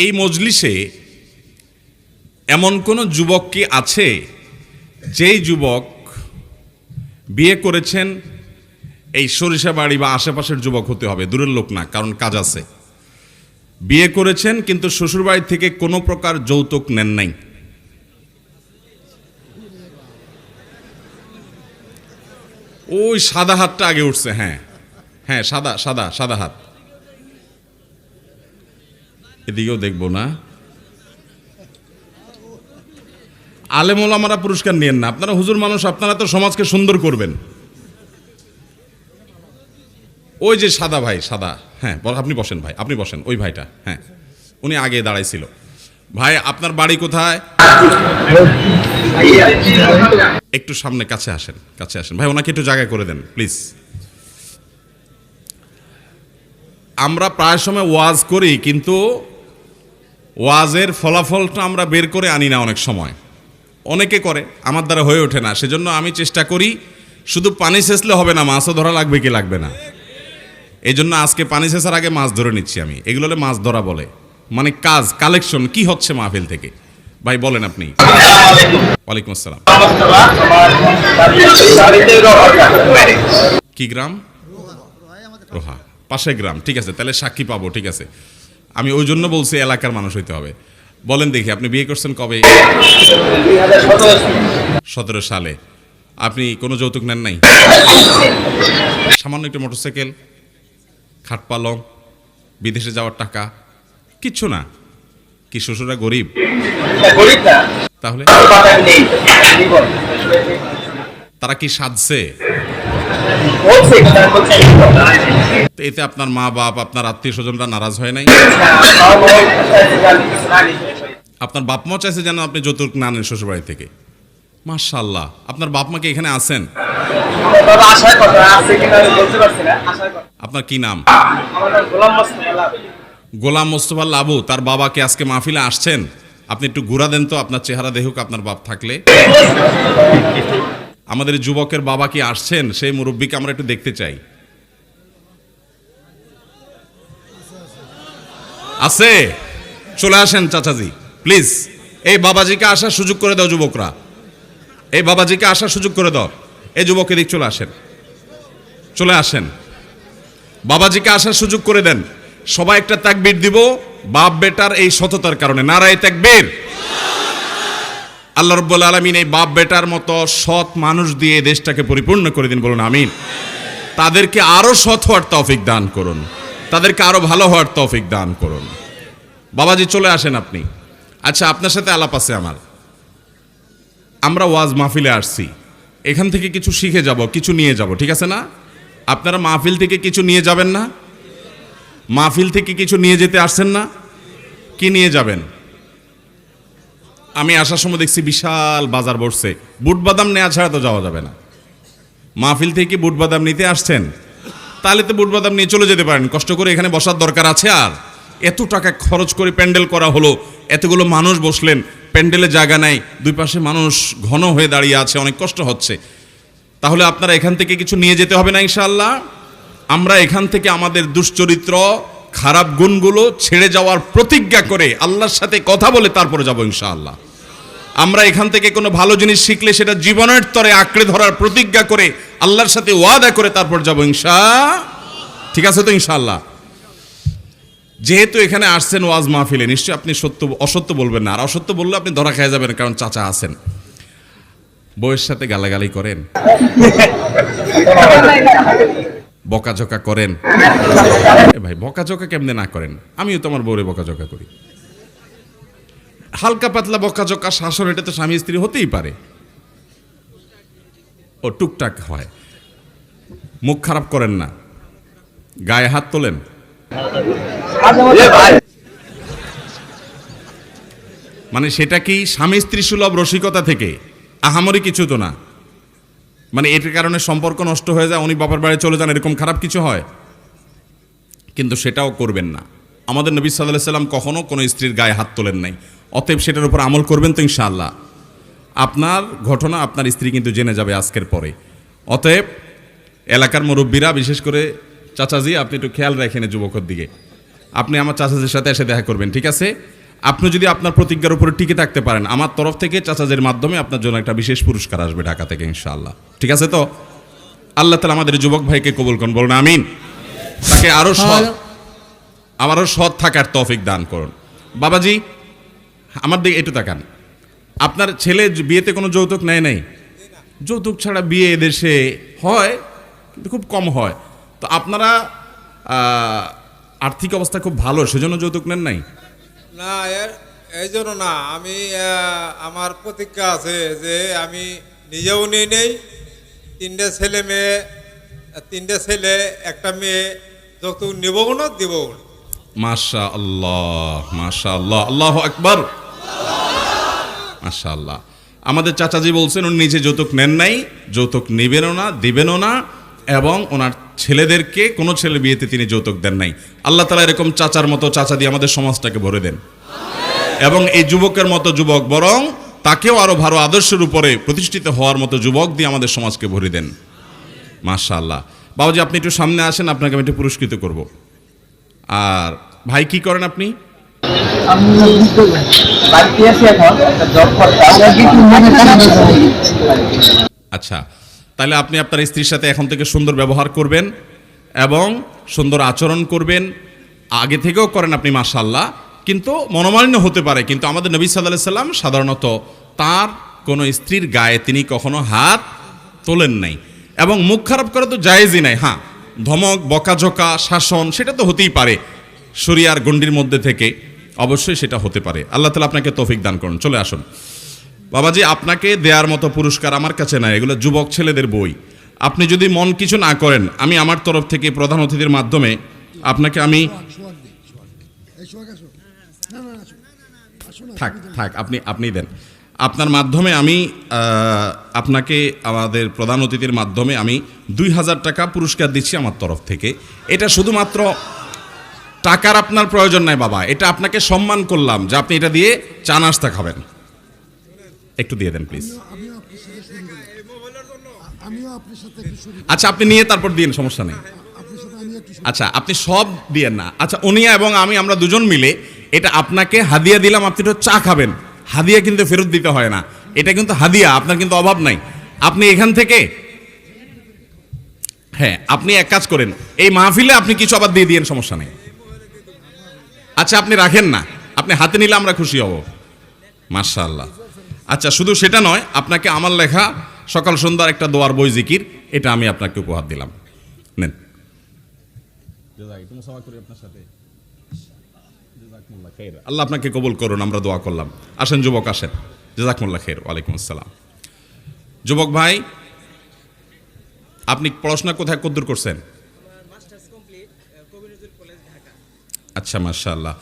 এই মজলিসে এমন কোনো যুবক কি আছে যেই যুবক বিয়ে করেছেন এই সরিষাবাড়ি বা আশেপাশের যুবক হতে হবে, দূরের লোক না, কারণ কাজ আছে। বিয়ে করেছেন কিন্তু শ্বশুরবাড়ি থেকে কোনো প্রকার যৌতুক নেন নাই। ওই সাদা হাতটা আগে উঠছে। হ্যাঁ হ্যাঁ, সাদা সাদা সাদা হাত। এদিকেও দেখবো না। আলেম ওলামারা পুরস্কার নিয়েন না, আপনারা হুজুর মানুষ, আপনারা তো সমাজকে সুন্দর করবেন। ওই যে সাদা ভাই, সাদা, হ্যাঁ আপনি বসেন ভাই, আপনি বসেন, ওই ভাইটা, হ্যাঁ উনি আগে দাঁড়াইছিল। ভাই আপনার বাড়ি কোথায়? একটু সামনে, কাছে আসেন, কাছে আসেন ভাই, ওনাকে একটু জায়গা করে দেন প্লিজ। আমরা প্রায় সময় ওয়াজ করি কিন্তু ওয়াজের ফলাফলটা আমরা বের করে আনি না অনেক সময়। অনেকে করে, আমার দ্বারা হয়ে ওঠে না। সেজন্য আমি চেষ্টা করি, শুধু পানি সেচলে হবে না, মাছও ধরা লাগবে কি লাগবে না। এই জন্য আজকে পানি সেচার আগে মাছ ধরে নিচ্ছি আমি। এগুলো মাছ ধরা বলে, মানে কাজ কালেকশন কি হচ্ছে মাহফিল থেকে। ভাই বলেন আপনি। ওয়ালাইকুম আসসালাম। কি গ্রাম? রোহা, পাশে গ্রাম, ঠিক আছে, তাহলে সাক্ষী পাবো, ঠিক আছে। আমি ওই জন্য বলছি এলাকার মানুষ হইতে হবে। বলেন দেখি, আপনি বিয়ে করছেন কবে? 2017 সালে। আপনি কোনো যৌতুক নেন নাই? সামান্য একটু মোটরসাইকেল, খাট পালং, বিদেশে যাওয়ার টাকা, কিচ্ছু না? কি শ্বশুরা গরিব? তাহলে তারা কি সাজছে? এতে আপনার মা বাপ, আপনার আত্মীয় স্বজনরা নারাজ হয় নাই? আপনার বাপ মা চাইছে যেন আপনি যৌতুক না নেন শ্বশুরবাড়ি থেকে। মাশাআল্লাহ, আপনার বাপ মা কি এখানে আছেন? আপনার কি নাম? গোলাম মোস্তফা লাবু। তার বাবা কি আজকে মাহফিলে আসছেন? আপনি একটু ঘুরা দেন তো, আপনার চেহারা দেখুক আপনার বাপ থাকলে। আমাদের যুবকের বাবা কি আসছেন? সেই মুরব্বীকে আমরা একটু দেখতে চাই। আছে? চলে আসেন চাচাজি প্লিজ। এই বাবাজিকে আসার সুযোগ করে দাও যুবকরা, এই বাবাজিকে আসার সুযোগ করে দাও। এই যুবক এদিক চলে আসেন, চলে আসেন, বাবাজিকে আসার সুযোগ করে দেন। সবাই একটা তাকবীর দিব বাপ বেটার এই সততার কারণে। নারায়ে তাকবীর। আল্লাহ রাব্বুল আলামিন এই বাপ বেটার মতো সৎ মানুষ দিয়ে দেশটাকে পরিপূর্ণ করে দিন, বলুন আমিন। তাদেরকে আরো সৎ হওয়ার তৌফিক দান করুন, তাদেরকে আরো ভালো হওয়ার তৌফিক দান করুন। বাবাজি চলে আসেন আপনি। আচ্ছা, আপনার সাথে আলাপ আছে আমার। আমরা ওয়াজ মাহফিলে আসছি, এখান থেকে কিছু শিখে যাব, কিছু নিয়ে যাব, ঠিক আছে না? আপনারা মাহফিল থেকে কিছু নিয়ে যাবেন না? মাহফিল থেকে কিছু নিয়ে যেতে আসছেন না? কি নিয়ে যাবেন? আমি আসার সময় দেখছি বিশাল বাজার বসছে, বুট বাদাম নেওয়া ছাড়া তো যাওয়া যাবে না। মাহফিল থেকে বুট বাদাম নিতে আসছেন, তাহলে তো বুট বাদাম নিয়ে চলে যেতে পারেন। কষ্ট করে এখানে বসার দরকার আছে? আর এত টাকা খরচ করে প্যান্ডেল করা হলো, এতগুলো মানুষ বসলেন, প্যান্ডেলে জায়গা নাই, দুই পাশে মানুষ ঘন হয়ে দাঁড়িয়ে আছে, অনেক কষ্ট হচ্ছে। তাহলে আপনারা এখান থেকে কিছু নিয়ে যেতে হবে না ইনশাআল্লাহ? আমরা এখান থেকে আমাদের দুশ্চরিত্র, খারাপ গুণগুলো ছেড়ে যাওয়ার প্রতিজ্ঞা করে আল্লাহর সাথে কথা বলে তারপরে যাব ইনশাআল্লাহ। আমরা এখান থেকে কোনো ভালো জিনিস শিখলে সেটা জীবনের তরে আঁকড়ে ধরার প্রতিজ্ঞা করে আল্লাহর সাথে ওয়াদা করে তারপর যাব ইনশাআল্লাহ। ঠিক আছে তো ইনশাআল্লাহ? যেহেতু এখানে আসছেন ওয়াজ মাহফিলে, নিশ্চয়ই আপনি সত্য অসত্য বলবেন না, আর অসত্য বললে আপনি ধরা খেয়ে যাবেন, কারণ চাচা আছেন। বউয়ের সাথে গালাগালি করেন, বকাঝকা করেন। ভাই বকাঝকা কেমনে না করেন? আমিও তো আমার বউরে বকাঝকা করি। হালকা পাতলা বকাঝকা, শাসন, এটা তো স্বামী স্ত্রী হতেই পারে। ও টুকটাক হয়। মুখ খারাপ করেন না, গায়ে হাত তোলেন। মানে সেটা কি স্বামী স্ত্রী সুলভ রসিকতা থেকে? আহামরি কিছু তো না। মানে এটার কারণে সম্পর্ক নষ্ট হয়ে যায়, উনি বাবার বাড়ি চলে যান, এরকম খারাপ কিছু হয়? কিন্তু সেটাও করবেন না। আমাদের নবী সাল্লাল্লাহু আলাইহি সাল্লাম কখনো কোনো স্ত্রীর গায়ে হাত তোলেন নাই। অতএব সেটার উপর আমল করবেন তো ইনশাআল্লাহ। আপনার ঘটনা আপনার স্ত্রী কিন্তু জেনে যাবে আজকের পরে। অতএব এলাকার মুরব্বীরা, বিশেষ করে চাচাজি, আপনি একটু খেয়াল রাখেন যুবকের দিকে। আপনি আমার চাচাদের সাথে এসে দেখা করবেন, ঠিক আছে? আপনি যদি আপনার প্রতিজ্ঞার উপরে টিকে থাকতে পারেন, আমার তরফ থেকে চাচাদের মাধ্যমে আপনার জন্য একটা বিশেষ পুরস্কার আসবে ঢাকা থেকে ইনশাআল্লাহ, ঠিক আছে? তো আল্লাহ তাআলা আমাদের যুবক ভাইকে কবুল করুন, বলুন আমিন। তাকে আরো সৎ থাকার তৌফিক দান করুন। বাবাজি আমার দিকে একটু তাকান। আপনার ছেলে বিয়েতে কোনো যৌতুক নেয় নাই? যৌতুক ছাড়া বিয়ে এদেশে হয় কিন্তু খুব কম হয়। তো আপনারা আর্থিক অবস্থা খুব ভালো, সেজন্য যৌতুক নেন নাই? না, এই জন্য না। আমি আমার প্রতিজ্ঞা আছে যে আমি নিজেও নিয়ে নেই, তিনটে ছেলে একটা মেয়ে, যৌতুক নেবও না দেবও না। মাশাআল্লাহ, মাশাআল্লাহ, আল্লাহু আকবার, মাশাআল্লাহ। আমাদের চাচাজি বলছেন উনি নিজে যৌতুক নেন নাই, যৌতুক নেবেনও না, দিবেনও না, এবং ওনার ছেলেদেরকে কোনো ছেলে বিয়েতে তিনি যৌতুক দেন নাই। আল্লাহ তাআলা এরকম চাচার মতো চাচা দিয়ে আমাদের সমাজটাকে ভরে দেন, এবং এই যুবকের মতো যুবক, বরং তাকেও আরো ভালো আদর্শের উপরে প্রতিষ্ঠিত হওয়ার মতো যুবক দিয়ে আমাদের সমাজকে ভরে দেন। মাশাআল্লাহ। বাবাজি আপনি একটু সামনে আসেন, আপনাকে আমি একটু পুরস্কৃত করব। আর ভাই কি করেন আপনি? আচ্ছা, তাহলে আপনি আপনার স্ত্রীর সাথে এখন থেকে সুন্দর ব্যবহার করবেন এবং সুন্দর আচরণ করবেন। আগে থেকেও করেন আপনি মাশাআল্লাহ, কিন্তু মনোমালিন্য হতে পারে। কিন্তু আমাদের নবী সাল্লাল্লাহু আলাইহি সাল্লাম সাধারণত তার কোনো স্ত্রীর গায়ে তিনি কখনো হাত তোলেন নাই, এবং মুখ খারাপ করা তো জায়েজই নাই। হ্যাঁ, ধমক, বকাঝকা, শাসন সেটা তো হতেই পারে, শরিয়ার গণ্ডির মধ্যে থেকে অবশ্যই সেটা হতে পারে। আল্লাহ তাআলা আপনাকে তৌফিক দান করুন। চলে আসুন বাবাজি, আপনাকে দেওয়ার মতো পুরস্কার আমার কাছে নাই, এগুলো যুবক ছেলেদের বই। আপনি যদি মন কিছু না করেন, আমি আমার তরফ থেকে প্রধান অতিথির মাধ্যমে আপনাকে আমি থাক আপনি দেন, আপনার মাধ্যমে আমি আপনাকে আমাদের প্রধান অতিথির মাধ্যমে আমি 2000 টাকা পুরস্কার দিচ্ছি আমার তরফ থেকে। এটা শুধুমাত্র টাকার আপনার প্রয়োজন নাই বাবা, এটা আপনাকে সম্মান করলাম যে আপনি এটা দিয়ে চা নাস্তা খাবেন। একটু দিয়ে দেন প্লিজ। আচ্ছা আপনি নিয়ে তারপর দিন, সমস্যা নেই। আচ্ছা আপনি সব দিয়েন না। আচ্ছা উনিয়া এবং আমরা দুজন মিলে এটা আপনাকে হাদিয়া দিলাম, আপনি একটু চা খাবেন। হাদিয়া কিন্তু ফেরত দিতে হয় না, এটা কিন্তু হাদিয়া, আপনার কিন্তু অভাব নাই। আপনি এখান থেকে, হ্যাঁ আপনি এক কাজ করেন, এই মাহফিলে আপনি কিছু আবার দিয়ে দিয়েন, সমস্যা নেই। আচ্ছা আপনি রাখেন না, আপনি হাতে নিলে আমরা খুশি হব। মাশাআল্লাহ। আচ্ছা শুধু সেটা নয়, আপনাকে আমার লেখা সকাল সন্ধ্যার একটা দোয়ার বই জিকির, এটা আমি আপনাকে উপহার দিলাম, নেন। আল্লাহ আপনাকে কবুল করুন, আমরা দোয়া করলাম। আসেন যুবক, আসেন। জাযাকুমুল্লাহ খাইর। ওয়ালাইকুম আসসালাম। যুবক ভাই, আপনি পড়াশোনা কোথায় কদ্দূর করছেন? আচ্ছা মাশাআল্লাহ।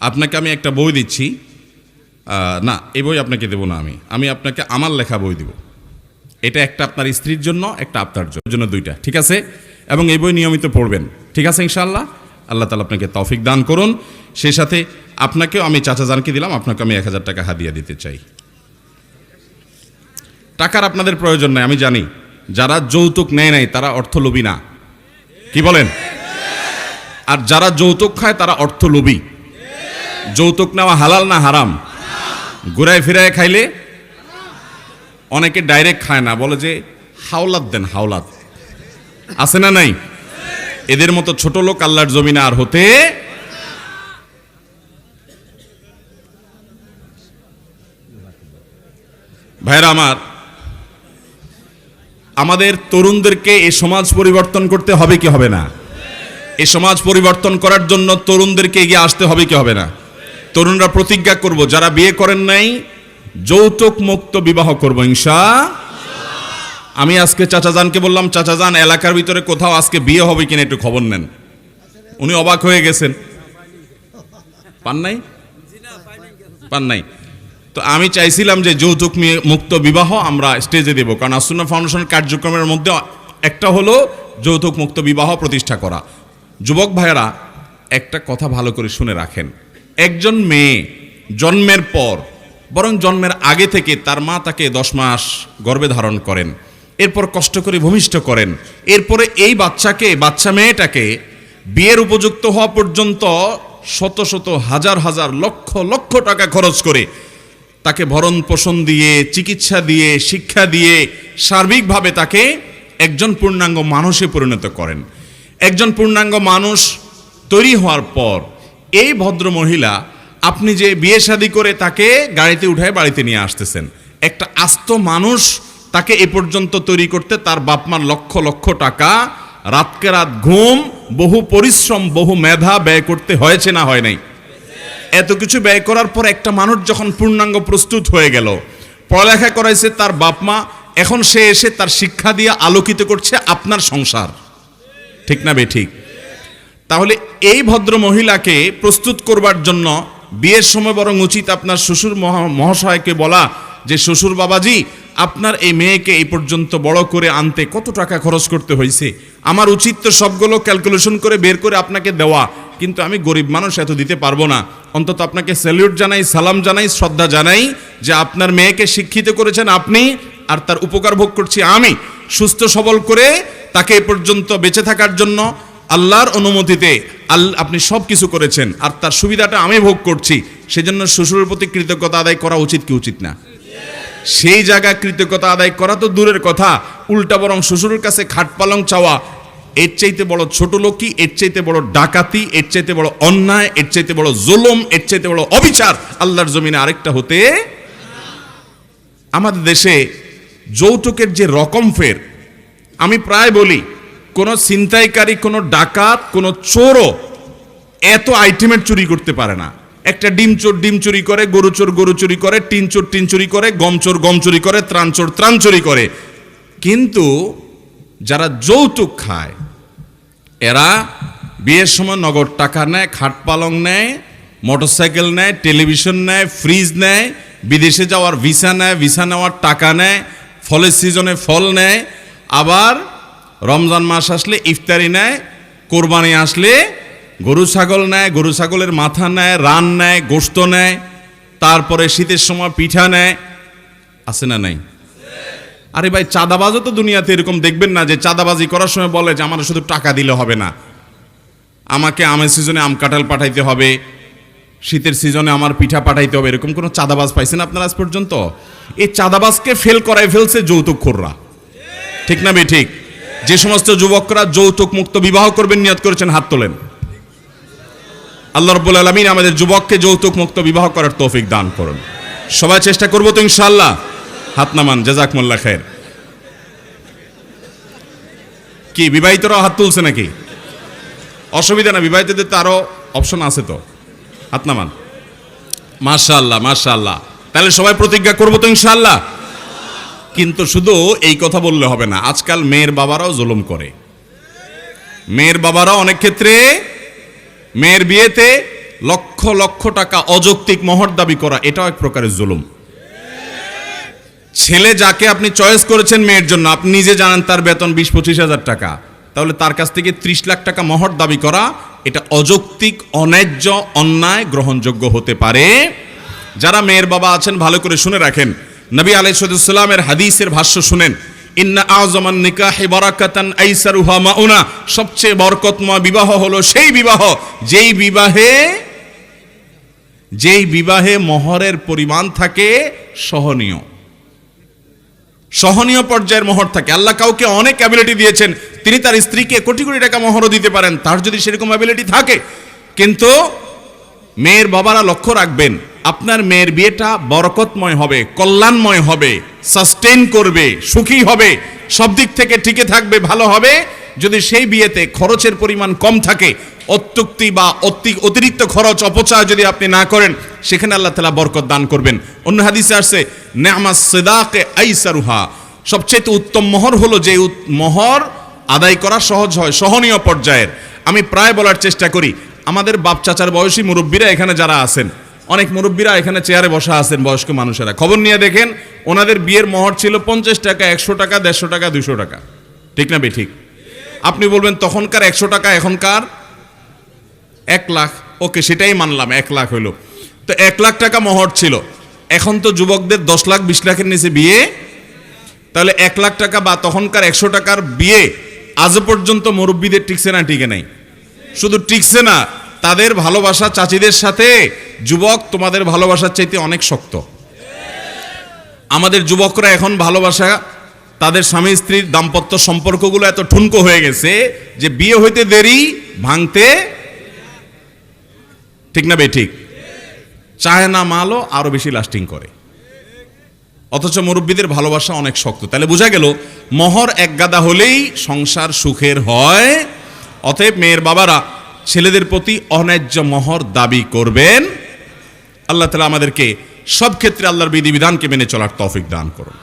আপনাকে আমি একটা বই দিচ্ছি। না, এই বই আপনাকে দেবো না, আমি আপনাকে আমার লেখা বই দিব। এটা একটা আপনার স্ত্রীর জন্য, একটা আপনার জন্য, দুইটা, ঠিক আছে? এবং এই বই নিয়মিত পড়বেন, ঠিক আছে ইনশাআল্লাহ। আল্লাহ তাআলা আপনাকে তৌফিক দান করুন। সেই সাথে আপনাকেও আমি চাচা জানকে দিলাম, আপনাকে আমি 1000 টাকা হাদিয়া দিতে চাই। টাকার আপনাদের প্রয়োজন নাই, আমি জানি। যারা যৌতুক নেয় নাই তারা অর্থলোভী না, কি বলেন? আর যারা যৌতুক খায় তারা অর্থলোভী। যৌতুক নেওয়া হালাল না হারাম? ঘুরায় ফিরায় খাইলে অনেকে ডাইরেক্ট খায় না, বলে যে হাওলাত দেন, হাওলাত আছে না নাই? এদের মতো ছোট লোক আল্লাহর জমিনে আর হতে। ভাইরা আমার, আমাদের তরুণদেরকে এই সমাজ পরিবর্তন করতে হবে কি হবে না? এই সমাজ পরিবর্তন করার জন্য তরুণদেরকে এগিয়ে আসতে হবে কি হবে না? তরুণরা প্রতিজ্ঞা করব, যারা বিয়ে করেন নাই যৌতুক মুক্ত বিবাহ করব ইনশাআল্লাহ। আমি আজকে চাচাজানকে বললাম, চাচাজান এলাকার ভিতরে কোথাও আজকে বিয়ে হবে কিনা একটু খবর নেন। উনি অবাক হয়ে গেছেন, পান নাই। তো আমি চাইছিলাম যে যৌতুক মুক্ত বিবাহ আমরা স্টেজে দেব, কারণ আসুন্নাহ ফাউন্ডেশনের কার্যক্রমের মধ্যে একটা হলো যৌতুক মুক্ত বিবাহ প্রতিষ্ঠা করা। যুবক ভাইয়েরা একটা কথা ভালো করে শুনে রাখেন, একজন মেয়ে জন্মের পর, বরং জন্মের আগে থেকে তার মা তাকে 10 মাস গর্ভে ধারণ করেন, এরপর কষ্ট করে ভূমিষ্ঠ করেন, এরপরে এই বাচ্চা মেয়েটাকে বিয়ের উপযুক্ত হওয়া পর্যন্ত শত শত হাজার হাজার লক্ষ লক্ষ টাকা খরচ করে তাকে ভরণ পোষণ দিয়ে, চিকিৎসা দিয়ে, শিক্ষা দিয়ে সার্বিকভাবে তাকে একজন পূর্ণাঙ্গ মানুষে পরিণত করেন। একজন পূর্ণাঙ্গ মানুষ তৈরি হওয়ার পর এই ভদ্র মহিলা, আপনি যে বিয়ে শাদী করে তাকে গাড়িতে উঠায় বাড়িতে নিয়ে আসতেছেন, একটা আস্ত মানুষ তাকে এ পর্যন্ত তৈরি করতে তার বাপমার লক্ষ লক্ষ টাকা, রাতকে রাত ঘুম, বহু পরিশ্রম, বহু মেধা ব্যয় করতে হয়েছে না হয় নাই? এত কিছু ব্যয় করার পর একটা মানুষ যখন পূর্ণাঙ্গ প্রস্তুত হয়ে গেল, পড়ালেখা করাইছে তার বাপমা, এখন সে এসে তার শিক্ষা দিয়ে আলোকিত করছে আপনার সংসার, ঠিক না বেঠিক? তাহলে এই ভদ্র মহিলাকে প্রস্তুত করবার জন্য বিয়ের সময় বরং উচিত আপনার শ্বশুর মহাশয়কে বলা যে, শ্বশুর বাবাজি, আপনার এই মেয়েকে এই পর্যন্ত বড় করে আনতে কত টাকা খরচ করতে হয়েছে, আমার উচিত তো সবগুলো ক্যালকুলেশন করে বের করে আপনাকে দেওয়া, কিন্তু আমি গরিব মানুষ, এত দিতে পারবো না। অন্তত আপনাকে স্যালিউট জানাই, সালাম জানাই, শ্রদ্ধা জানাই যে আপনার মেয়েকে শিক্ষিত করেছেন আপনি, আর তার উপকার ভোগ করছি আমি, সুস্থ সবল করে তাকে এ পর্যন্ত বেঁচে থাকার জন্য আল্লাহর অনুমতিতে আপনি সব কিছু করেছেন, আর তার সুবিধাটা আমি ভোগ করছি। সেজন্য শ্বশুরের প্রতি কৃতজ্ঞতা আদায় করা উচিত কি উচিত না? সেই জায়গায় কৃতজ্ঞতা আদায় করা তো দূরের কথা, উল্টা বরং শ্বশুরের কাছে খাট পালং চাওয়া, এর চাইতে বড় ছোট লোকই, এর চাইতে বড় ডাকাতি, এর চাইতে বড় অন্যায়, এর চাইতে বড় জুলুম, এর চাইতে বড় অবিচার আল্লাহর জমিনে আরেকটা হতে। আমাদের দেশে যৌতুকের যে রকম ফের, আমি প্রায় বলি, কোনো ছিনতাইকারী, কোনো ডাকাত, কোনো চোরও এত আইটেমের চুরি করতে পারে না। একটা ডিম চোর ডিম চুরি করে, গরু চোর গরু চুরি করে, টিন চোর টিন চুরি করে, গম চোর গম চুরি করে, ত্রাণ চোর ত্রাণ চুরি করে। কিন্তু যারা যৌতুক খায় এরা বিয়ের সময় নগদ টাকা নেয়, খাট পালং নেয়, মোটরসাইকেল নেয়, টেলিভিশন নেয়, ফ্রিজ নেয়, বিদেশে যাওয়ার ভিসা নেয়, ভিসা নেওয়ার টাকা নেয়, ফলের সিজনে ফল নেয়, আবার রমজান মাস আসলে ইফতারি নেয়, কোরবানি আসলে গরু ছাগল নেয়, গরু ছাগলের মাথা নেয়, রান নেয়, গোশত নেয়, তারপরে শীতের সময় পিঠা নেয়। আছে না নাই? আরে ভাই, চাঁদাবাজও তো দুনিয়াতে এরকম দেখবেন না যে চাঁদাবাজি করার সময় বলে যে আমার শুধু টাকা দিলে হবে না, আমাকে আমের সিজনে আম কাঁঠাল পাঠাইতে হবে, শীতের সিজনে আমার পিঠা পাঠাইতে হবে। এরকম কোনো চাঁদাবাজ পাইছেন আপনারা আজ পর্যন্ত? এই চাঁদাবাজকে ফেল করাই ফেলছে যৌতুকখোররা, ঠিক না বে ঠিক? যে সমস্ত যুবকরা যৌতুক মুক্ত বিবাহ করবেন নিয়ত করেছেন, হাত তোলেন। আল্লাহ রাব্বুল আলামিন আমাদের যুবককে যৌতুক মুক্ত বিবাহ করার তৌফিক দান করুন। সবাই চেষ্টা করবো তো ইনশাআল্লাহ? হাত নামান, জাযাকুমুল্লাহ খায়ের। কি বিবাহিতরাও হাত তুলছে নাকি? অসুবিধা না, বিবাহিতদের তো আরো অপশন আছে তো। হাত নামান। মাশাআল্লাহ মাশাআল্লাহ। তাহলে সবাই প্রতিজ্ঞা করবো তো ইনশাআল্লাহ? কিন্তু শুধু এই কথা বললে হবে না, আজকাল মেয়ের বাবারাও জুলুম করে। মেয়ের বাবারাও অনেক ক্ষেত্রে মেয়ের বিয়েতে লক্ষ লক্ষ টাকা অযৌক্তিক মোহর দাবি করা, এটাও এক প্রকারের জুলুম। ছেলে যাকে আপনি চয়েস করেছেন মেয়ের জন্য, আপনি নিজে জানেন তার বেতন 20-25 হাজার টাকা, তাহলে তার কাছ থেকে 30 লাখ টাকা মোহর দাবি করা, এটা অযৌক্তিক, অন্যায্য, অন্যায়, গ্রহণযোগ্য হতে পারে। যারা মেয়ের বাবা আছেন ভালো করে শুনে রাখেন, নবী আলাইহিস সালামের হাদিসের ভাষ্য শুনেন, ইন্না আযমান নিকাহি বারাকাতান আইসারুহা মাউনা, সবচেয়ে বরকতময় বিবাহ হলো সেই বিবাহ যেই বিবাহে মোহরের পরিমাণ থাকে সহনীয় পর্যায়ের মোহর থাকে। আল্লাহ কাউকে অনেক অ্যাবিলিটি দিয়েছেন, তিনি তার স্ত্রীকে কোটি কোটি টাকা মোহরও দিতে পারেন, তার যদি সেরকম অ্যাবিলিটি থাকে। কিন্তু মেয়ের বাবারা লক্ষ্য রাখবেন, আপনার মেয়ের বিয়েটা বরকতময় হবে, কল্যাণময় হবে, সাস্টেইন করবে, সুখী হবে, সব দিক থেকে টিকে থাকবে, ভালো হবে। যদি সেই বিয়েতে খরচের পরিমাণ কম থাকে, অত্যুক্তি বা অতিরিক্ত খরচ অপচয় যদি আপনি না করেন, সেখানে আল্লাহ তাআলা বরকত দান করবেন। অন্য হাদিসে আসছে, নি'মাস সিদাকে আইসারুহা, সবচেয়ে উত্তম মোহর হলো যে মোহর আদায় করা সহজ হয়, সহনীয় পর্যায়ের। আমি প্রায় বলার চেষ্টা করি, আমাদের বাপ চাচার বয়সী মুরব্বীরা এখানে যারা আছেন, অনেক মুরব্বীরা এখানে চেয়ারে বসা আছেন, বয়স্ক মানুষেরা, খবর নিয়ে দেখেন ওনাদের বিয়ের মোহর ছিল 50 টাকা, 100 টাকা, 150 টাকা, 200 টাকা, ঠিক না বেঠিক? আপনি বলবেন তখনকার 100 টাকা, এখনকার 1 লাখ। ওকে, সেটাই মানলাম, 1 লাখ হলো তো 1 লাখ টাকা মোহর ছিল। এখন তো যুবকদের 10 লাখ 20 লাখের নিচে বিয়ে, তাহলে 1 লাখ টাকা বা তখনকার 100 টাকার বিয়ে আজ পর্যন্ত মুরব্বীদের টিকছে না? টিকে নাই। শুধু টিকছে না, তাদের ভালোবাসা চাচিদের সাথে যুবক তোমাদের ভালোবাসার চাইতে অনেক শক্ত। আমাদের যুবকরা এখন ভালোবাসা, তাদের স্বামী স্ত্রীর দাম্পত্য সম্পর্কগুলো এত ঠুনকো হয়ে গেছে যে বিয়ে হইতে দেরি, ভাঙতে ঠিক না বেঠিক, চায় না মালও আরো বেশি লাস্টিং করে। অথচ মুরব্বীদের ভালোবাসা অনেক শক্ত। তাহলে বোঝা গেল মোহর এক গাদা হলেই সংসার সুখের হয়। অতএব মেয়ের বাবারা ছেলেদের প্রতি অন্যায্য মোহর দাবি করবেন। আল্লাহ তাআলা আমাদেরকে সব ক্ষেত্রে আল্লাহর বিধিবিধানকে মেনে চলার তৌফিক দান করুন।